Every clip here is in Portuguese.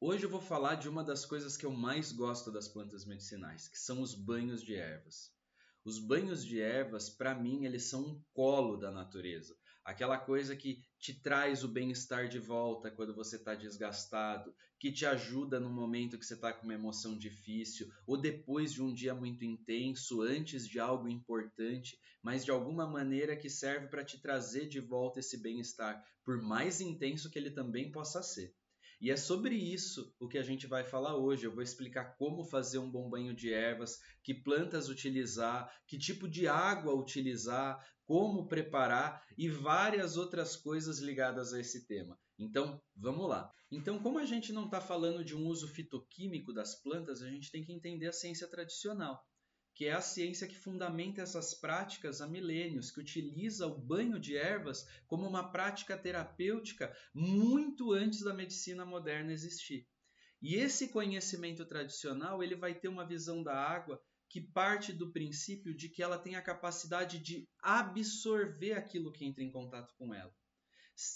Hoje eu vou falar de uma das coisas que eu mais gosto das plantas medicinais, que são os banhos de ervas. Os banhos de ervas, para mim, eles são um colo da natureza. Aquela coisa que te traz o bem-estar de volta quando você está desgastado, que te ajuda no momento que você está com uma emoção difícil, ou depois de um dia muito intenso, antes de algo importante, mas de alguma maneira que serve para te trazer de volta esse bem-estar, por mais intenso que ele também possa ser. E é sobre isso o que a gente vai falar hoje. Eu vou explicar como fazer um bom banho de ervas, que plantas utilizar, que tipo de água utilizar, como preparar e várias outras coisas ligadas a esse tema. Então, vamos lá. Então, como a gente não está falando de um uso fitoquímico das plantas, a gente tem que entender a ciência tradicional, que é a ciência que fundamenta essas práticas há milênios, que utiliza o banho de ervas como uma prática terapêutica muito antes da medicina moderna existir. E esse conhecimento tradicional, ele vai ter uma visão da água que parte do princípio de que ela tem a capacidade de absorver aquilo que entra em contato com ela,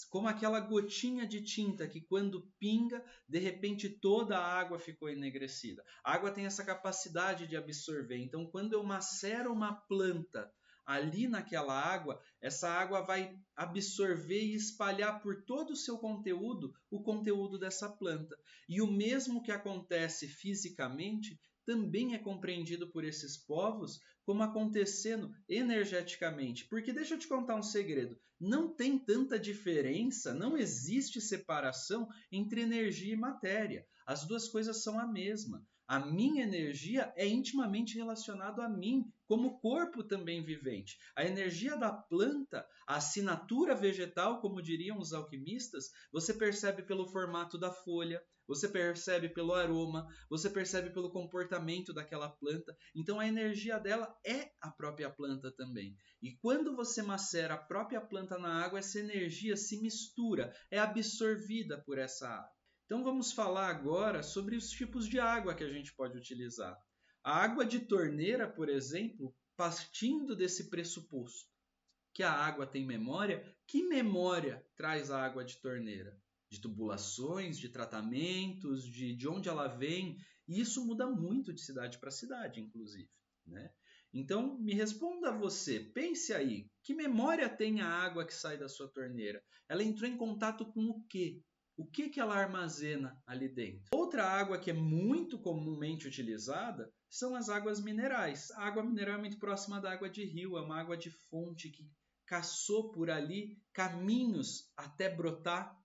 como aquela gotinha de tinta que quando pinga, de repente toda a água ficou enegrecida. A água tem essa capacidade de absorver, então quando eu macero uma planta ali naquela água, essa água vai absorver e espalhar por todo o seu conteúdo, o conteúdo dessa planta. E o mesmo que acontece fisicamente, também é compreendido por esses povos como acontecendo energeticamente. Porque deixa eu te contar um segredo, não tem tanta diferença, não existe separação entre energia e matéria. As duas coisas são a mesma. A minha energia é intimamente relacionada a mim, como corpo também vivente. A energia da planta, a assinatura vegetal, como diriam os alquimistas, você percebe pelo formato da folha, você percebe pelo aroma, você percebe pelo comportamento daquela planta. Então a energia dela é a própria planta também. E quando você macera a própria planta na água, essa energia se mistura, é absorvida por essa água. Então vamos falar agora sobre os tipos de água que a gente pode utilizar. A água de torneira, por exemplo, partindo desse pressuposto que a água tem memória, que memória traz a água de torneira? De tubulações, de tratamentos, de onde ela vem. E isso muda muito de cidade para cidade, inclusive, né? Então, me responda você, pense aí, que memória tem a água que sai da sua torneira? Ela entrou em contato com o quê? O que ela armazena ali dentro? Outra água que é muito comumente utilizada são as águas minerais. A água mineral é muito próxima da água de rio, é uma água de fonte que caçou por ali caminhos até brotar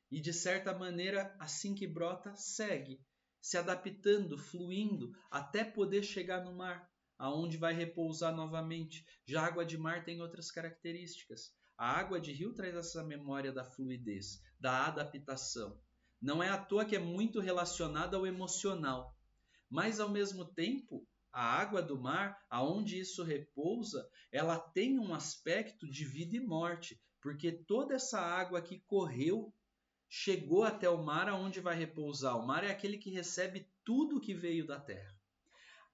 e, de certa maneira, assim que brota, segue, se adaptando, fluindo, até poder chegar no mar, aonde vai repousar novamente. Já a água de mar tem outras características. A água de rio traz essa memória da fluidez, da adaptação. Não é à toa que é muito relacionada ao emocional, mas ao mesmo tempo a água do mar, aonde isso repousa, ela tem um aspecto de vida e morte, porque toda essa água que correu chegou até o mar aonde vai repousar. O mar é aquele que recebe tudo que veio da terra.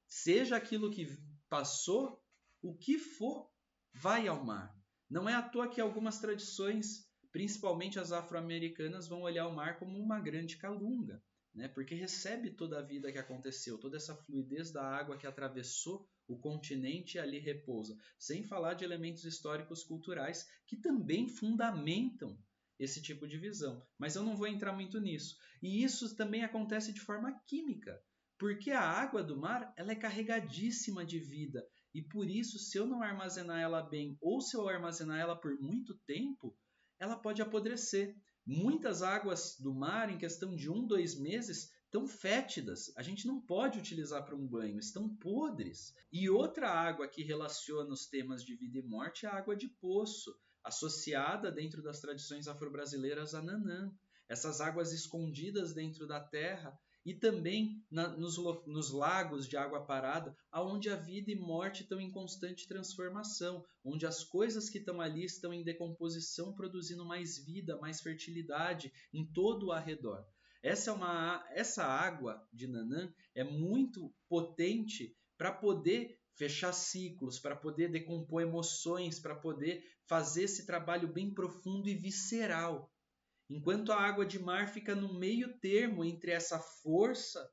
Seja aquilo que passou, o que for, vai ao mar. Não é à toa que algumas tradições, principalmente as afro-americanas, vão olhar o mar como uma grande calunga, né? Porque recebe toda a vida que aconteceu, toda essa fluidez da água que atravessou o continente e ali repousa. Sem falar de elementos históricos culturais que também fundamentam esse tipo de visão. Mas eu não vou entrar muito nisso. E isso também acontece de forma química, porque a água do mar ela é carregadíssima de vida. E por isso, se eu não armazenar ela bem ou se eu armazenar ela por muito tempo, ela pode apodrecer. Muitas águas do mar, em questão de 2 meses, estão fétidas. A gente não pode utilizar para um banho, estão podres. E outra água que relaciona os temas de vida e morte é a água de poço, associada dentro das tradições afro-brasileiras a Nanã. Essas águas escondidas dentro da terra e também nos lagos de água parada, onde a vida e morte estão em constante transformação, onde as coisas que estão ali estão em decomposição, produzindo mais vida, mais fertilidade em todo o arredor. Essa água de Nanã é muito potente para poder fechar ciclos, para poder decompor emoções, para poder fazer esse trabalho bem profundo e visceral. enquanto a água de mar fica no meio termo entre essa força,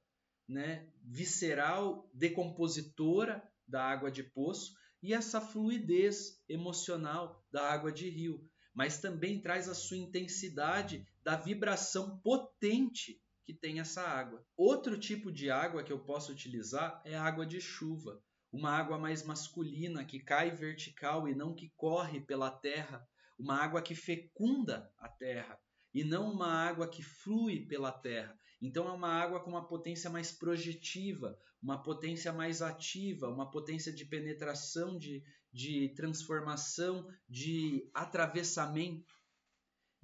né, visceral, decompositora da água de poço e essa fluidez emocional da água de rio, mas também traz a sua intensidade da vibração potente que tem essa água. Outro tipo de água que eu posso utilizar é a água de chuva, uma água mais masculina que cai vertical e não que corre pela terra, uma água que fecunda a terra e não uma água que flui pela terra. Então é uma água com uma potência mais projetiva, uma potência mais ativa, uma potência de penetração, de transformação, de atravessamento.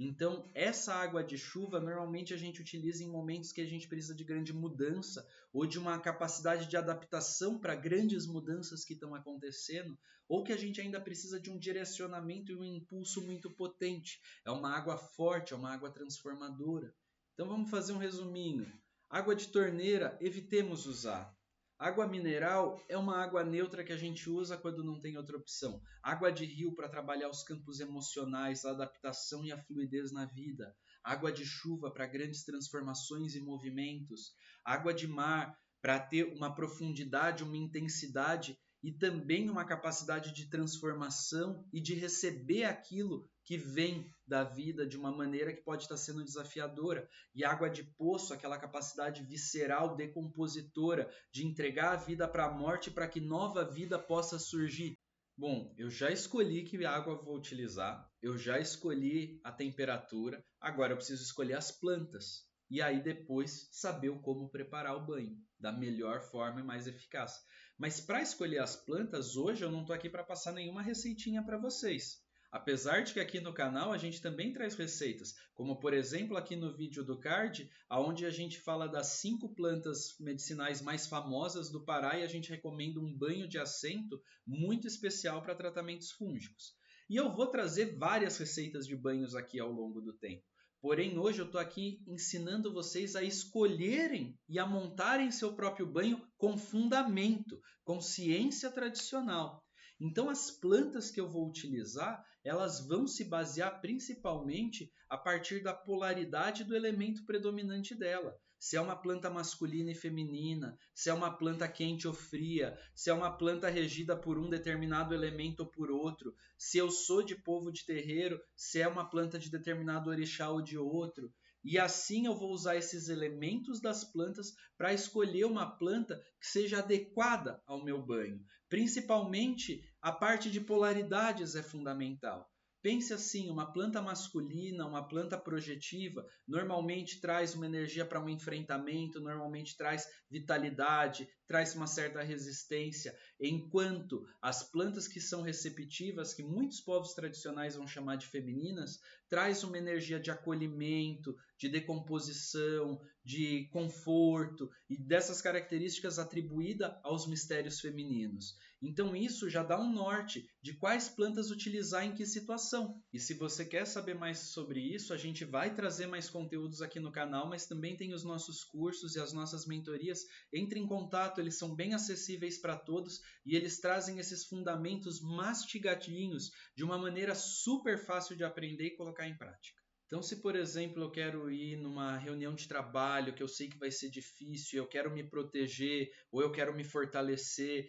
Então, essa água de chuva normalmente a gente utiliza em momentos que a gente precisa de grande mudança ou de uma capacidade de adaptação para grandes mudanças que estão acontecendo, ou que a gente ainda precisa de um direcionamento e um impulso muito potente. É uma água forte, é uma água transformadora. Então, vamos fazer um resuminho. Água de torneira, evitemos usar. Água mineral é uma água neutra que a gente usa quando não tem outra opção. Água de rio para trabalhar os campos emocionais, a adaptação e a fluidez na vida. Água de chuva para grandes transformações e movimentos. Água de mar para ter uma profundidade, uma intensidade e também uma capacidade de transformação e de receber aquilo que vem da vida de uma maneira que pode estar sendo desafiadora. E água de poço, aquela capacidade visceral, decompositora, de entregar a vida para a morte para que nova vida possa surgir. Bom, eu já escolhi que água eu vou utilizar, eu já escolhi a temperatura, agora eu preciso escolher as plantas. E aí depois saber como preparar o banho da melhor forma e mais eficaz. Mas para escolher as plantas, hoje eu não estou aqui para passar nenhuma receitinha para vocês. Apesar de que aqui no canal a gente também traz receitas, como por exemplo aqui no vídeo do card, onde a gente fala das 5 plantas medicinais mais famosas do Pará e a gente recomenda um banho de assento muito especial para tratamentos fúngicos. E eu vou trazer várias receitas de banhos aqui ao longo do tempo. Porém, hoje eu estou aqui ensinando vocês a escolherem e a montarem seu próprio banho com fundamento, com ciência tradicional. Então, as plantas que eu vou utilizar, elas vão se basear principalmente a partir da polaridade do elemento predominante dela. Se é uma planta masculina e feminina, se é uma planta quente ou fria, se é uma planta regida por um determinado elemento ou por outro, se eu sou de povo de terreiro, se é uma planta de determinado orixá ou de outro. E assim eu vou usar esses elementos das plantas para escolher uma planta que seja adequada ao meu banho. Principalmente a parte de polaridades é fundamental. Pense assim, uma planta masculina, uma planta projetiva, normalmente traz uma energia para um enfrentamento, normalmente traz vitalidade, traz uma certa resistência, enquanto as plantas que são receptivas, que muitos povos tradicionais vão chamar de femininas, traz uma energia de acolhimento, de decomposição, de conforto e dessas características atribuídas aos mistérios femininos. Então isso já dá um norte de quais plantas utilizar em que situação. E se você quer saber mais sobre isso, a gente vai trazer mais conteúdos aqui no canal, mas também tem os nossos cursos e as nossas mentorias. Entre em contato, eles são bem acessíveis para todos e eles trazem esses fundamentos mastigadinhos de uma maneira super fácil de aprender e colocar em prática. Então, se por exemplo eu quero ir numa reunião de trabalho que eu sei que vai ser difícil, eu quero me proteger ou eu quero me fortalecer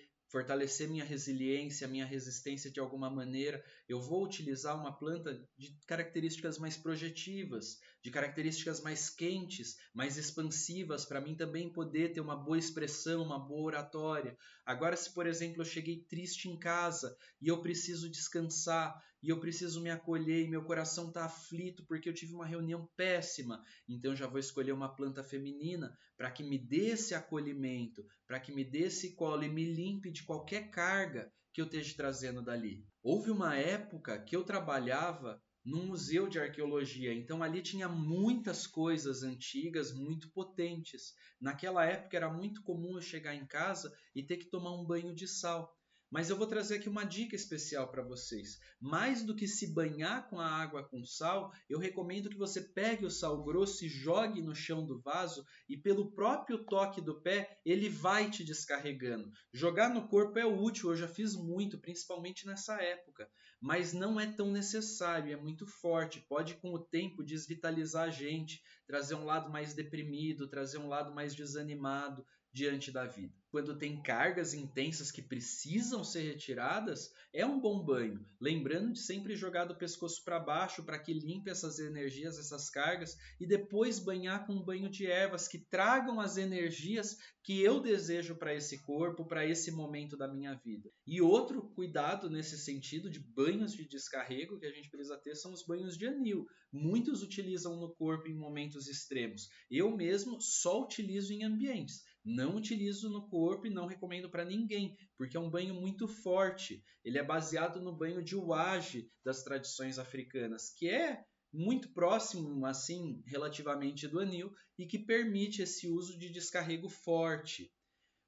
minha resiliência, minha resistência de alguma maneira, eu vou utilizar uma planta de características mais projetivas, de características mais quentes, mais expansivas, para mim também poder ter uma boa expressão, uma boa oratória. Agora, se por exemplo eu cheguei triste em casa e eu preciso descansar, e eu preciso me acolher, e meu coração está aflito porque eu tive uma reunião péssima, então eu já vou escolher uma planta feminina para que me dê esse acolhimento, para que me dê esse colo e me limpe de qualquer carga que eu esteja trazendo dali. Houve uma época que eu trabalhava num museu de arqueologia, então ali tinha muitas coisas antigas, muito potentes. Naquela época era muito comum eu chegar em casa e ter que tomar um banho de sal. Mas eu vou trazer aqui uma dica especial para vocês. Mais do que se banhar com a água com sal, eu recomendo que você pegue o sal grosso e jogue no chão do vaso e pelo próprio toque do pé, ele vai te descarregando. Jogar no corpo é útil, eu já fiz muito, principalmente nessa época. mas não é tão necessário, é muito forte, pode com o tempo desvitalizar a gente, trazer um lado mais deprimido, trazer um lado mais desanimado diante da vida. Quando tem cargas intensas que precisam ser retiradas, é um bom banho, lembrando de sempre jogar do pescoço para baixo para que limpe essas energias, essas cargas, e depois banhar com um banho de ervas que tragam as energias que eu desejo para esse corpo, para esse momento da minha vida. E outro cuidado nesse sentido de banhos de descarrego que a gente precisa ter são os banhos de anil. Muitos utilizam no corpo em momentos extremos. Eu mesmo só utilizo em ambientes. Não utilizo no corpo e não recomendo para ninguém, porque é um banho muito forte. Ele é baseado no banho de waje das tradições africanas, que é muito próximo, assim, relativamente do anil, e que permite esse uso de descarrego forte.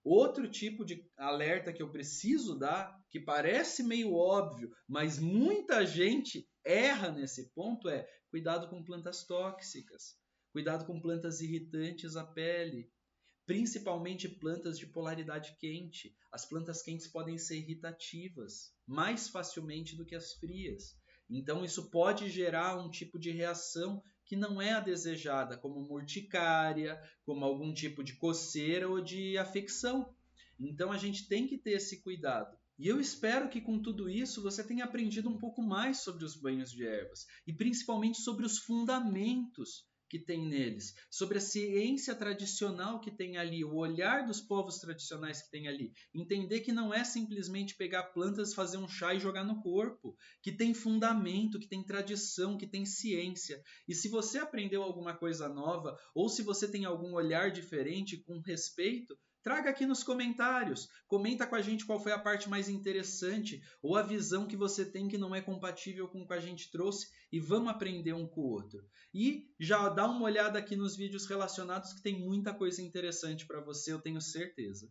Outro tipo de alerta que eu preciso dar, que parece meio óbvio, mas muita gente erra nesse ponto, é cuidado com plantas tóxicas, cuidado com plantas irritantes à pele, principalmente plantas de polaridade quente. As plantas quentes podem ser irritativas mais facilmente do que as frias. Então, isso pode gerar um tipo de reação que não é a desejada, como urticária, como algum tipo de coceira ou de afecção. Então, a gente tem que ter esse cuidado. E eu espero que com tudo isso você tenha aprendido um pouco mais sobre os banhos de ervas e principalmente sobre os fundamentos que tem neles, sobre a ciência tradicional que tem ali, o olhar dos povos tradicionais que tem ali. Entender que não é simplesmente pegar plantas, fazer um chá e jogar no corpo, que tem fundamento, que tem tradição, que tem ciência. E se você aprendeu alguma coisa nova, ou se você tem algum olhar diferente com respeito, traga aqui nos comentários. Comenta com a gente qual foi a parte mais interessante ou a visão que você tem que não é compatível com o que a gente trouxe e vamos aprender um com o outro. E já dá uma olhada aqui nos vídeos relacionados que tem muita coisa interessante para você, eu tenho certeza.